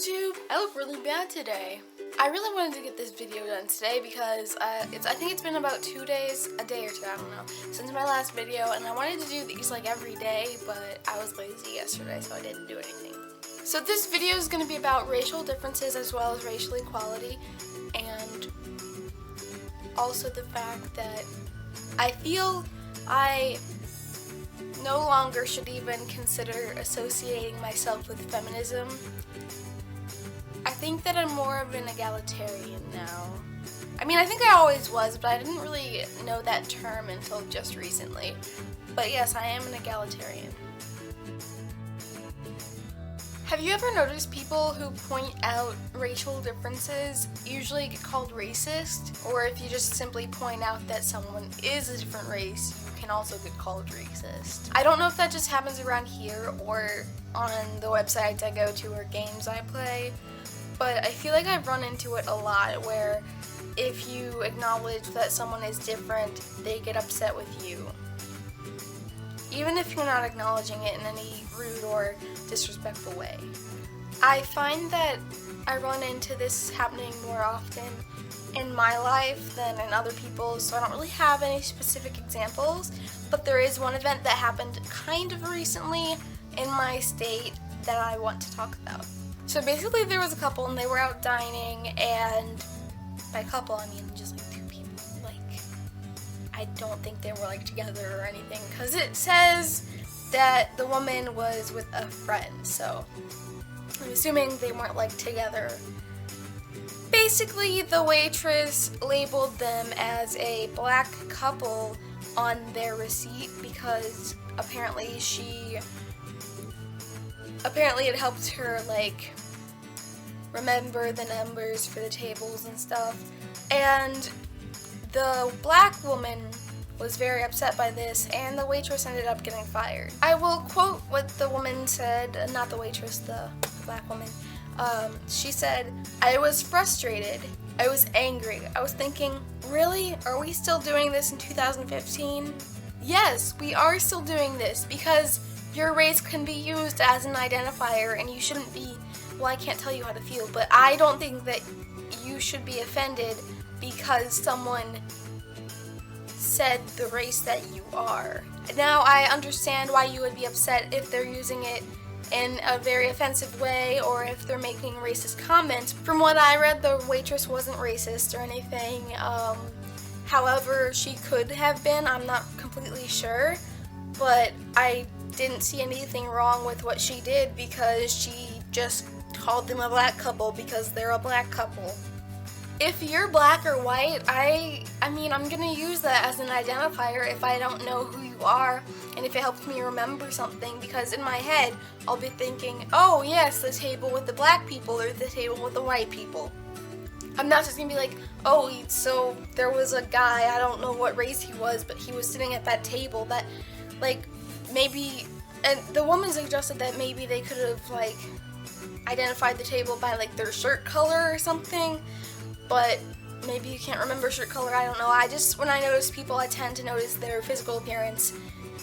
YouTube? I look really bad today. I really wanted to get this video done today because I think it's been about 2 days, a day or two, I don't know, since my last video, and I wanted to do these like every day, but I was lazy yesterday, so I didn't do anything. So this video is going to be about racial differences as well as racial equality, and also the fact that I feel I no longer should even consider associating myself with feminism. I think that I'm more of an egalitarian now. I mean, I think I always was, but I didn't really know that term until just recently. But yes, I am an egalitarian. Have you ever noticed people who point out racial differences usually get called racist? Or if you just simply point out that someone is a different race, you can also get called racist. I don't know if that just happens around here or on the websites I go to or games I play, but I feel like I've run into it a lot where if you acknowledge that someone is different, they get upset with you. Even if you're not acknowledging it in any rude or disrespectful way. I find that I run into this happening more often in my life than in other people's, so I don't really have any specific examples, but there is one event that happened kind of recently in my state that I want to talk about. So basically there was a couple and they were out dining, and by couple I mean just like two people. Like, I don't think they were like together or anything, because it says that the woman was with a friend, so I'm assuming they weren't like together. Basically, the waitress labeled them as a black couple on their receipt because apparently it helped her like remember the numbers for the tables and stuff. And the black woman was very upset by this, and the waitress ended up getting fired. I will quote what the woman said, not the waitress, the black woman. She said, "I was frustrated. I was angry. I was thinking, really? Are we still doing this in 2015? Yes, we are still doing this because your race can be used as an identifier and you shouldn't be, well, I can't tell you how to feel, but I don't think that you should be offended because someone said the race that you are. Now, I understand why you would be upset if they're using it in a very offensive way or if they're making racist comments. From what I read, the waitress wasn't racist or anything. However, she could have been, I'm not completely sure, but I didn't see anything wrong with what she did because she just called them a black couple because they're a black couple. If you're black or white, I mean, I'm gonna use that as an identifier if I don't know who you are and if it helps me remember something, because in my head, I'll be thinking, oh yes, the table with the black people or the table with the white people. I'm not just gonna be like, oh, so there was a guy, I don't know what race he was, but he was sitting at that table that, like, maybe, and the woman suggested that maybe they could have, like, identified the table by, like, their shirt color or something. But maybe you can't remember shirt color, I don't know. I just, when I notice people, I tend to notice their physical appearance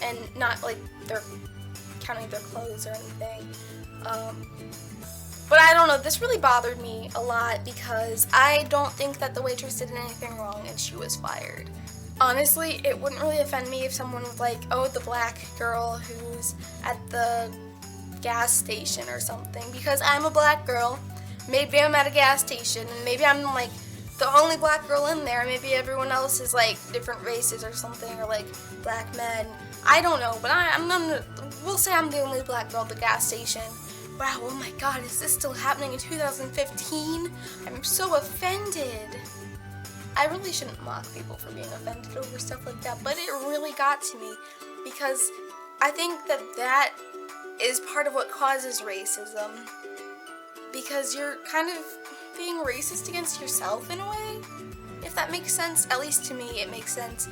and not like their counting their clothes or anything. But I don't know, this really bothered me a lot because I don't think that the waitress did anything wrong and she was fired. Honestly, it wouldn't really offend me if someone was like, oh, the black girl who's at the gas station or something, because I'm a black girl. Maybe I'm at a gas station, and maybe I'm, like, the only black girl in there. Maybe everyone else is, like, different races or something, or, like, black men. I don't know, but we'll say I'm the only black girl at the gas station. Wow, oh my god, is this still happening in 2015? I'm so offended. I really shouldn't mock people for being offended over stuff like that, but it really got to me, because I think that is part of what causes racism. Because you're kind of being racist against yourself in a way, if that makes sense. At least to me it makes sense,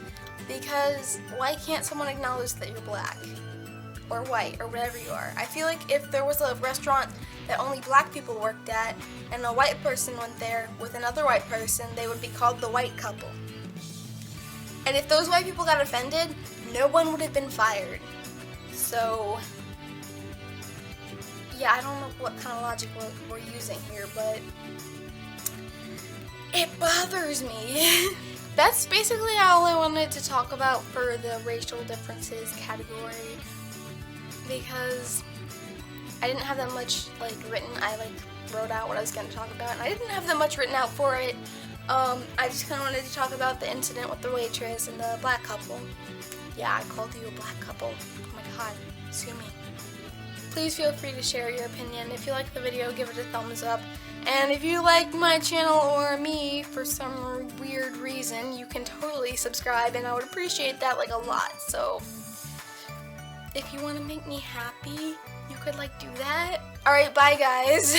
because why can't someone acknowledge that you're black or white or whatever you are? I feel like if there was a restaurant that only black people worked at and a white person went there with another white person, they would be called the white couple. And if those white people got offended, no one would have been fired. So yeah, I don't know what kind of logic we're using here, but it bothers me. That's basically all I wanted to talk about for the racial differences category, because I didn't have that much like written. I like wrote out what I was going to talk about, and I didn't have that much written out for it. I just kind of wanted to talk about the incident with the waitress and the black couple. Yeah, I called you a black couple. Oh my god, sue me. Please feel free to share your opinion. If you like the video, give it a thumbs up. And if you like my channel or me for some weird reason, you can totally subscribe, and I would appreciate that like a lot. So if you want to make me happy, you could like do that. Alright, bye guys.